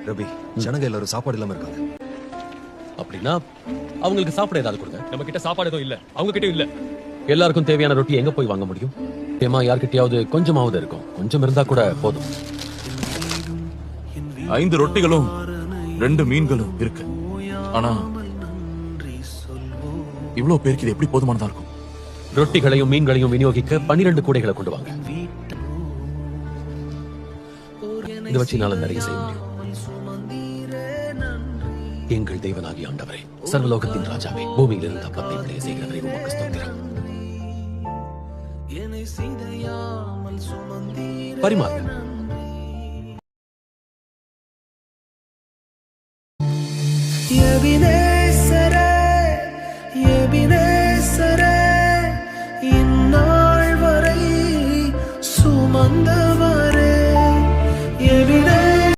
ரவி, ஜனங்க எல்லாரும் சாப்பாடு இல்லாம இருக்காங்க. அப்படின்னா அவங்களுக்கு சாப்பிட ஏதாவது கொடுங்க. நம்ம கிட்ட சாப்பாடு எதுவும் இல்ல, அவங்க கிட்ட இல்ல. எல்லாருக்கும் தேவையான ரொட்டி எங்க போய் வாங்க முடியும்? ஏமா யார்கிட்டயாவது கொஞ்சமாவது இருக்கும். கொஞ்சம் இருந்தா கூட போதும். 5 ரொட்டிகளும் 2 மீன்களும் இருக்கு. ஆனா இவ்வளவு பேருக்கு இது எப்படி போதுமானதா இருக்கும்? ரொட்டிகளையும் மீன்களையும் விநியோகிக்க 12 கூடைகளை கொண்டு வாங்க. இதை வச்சு என்னால நிறைய செய்ய முடியும். எங்கள் தேவனாகி ஆண்டவரே, சர்வலோகத்தின் ராஜாவே, பூமியில் இருந்த அப்பத்தை விளைய செய்கிறவரே, உமக்கு ஸ்தோத்திரம். பரிமாறுங்க. எபினே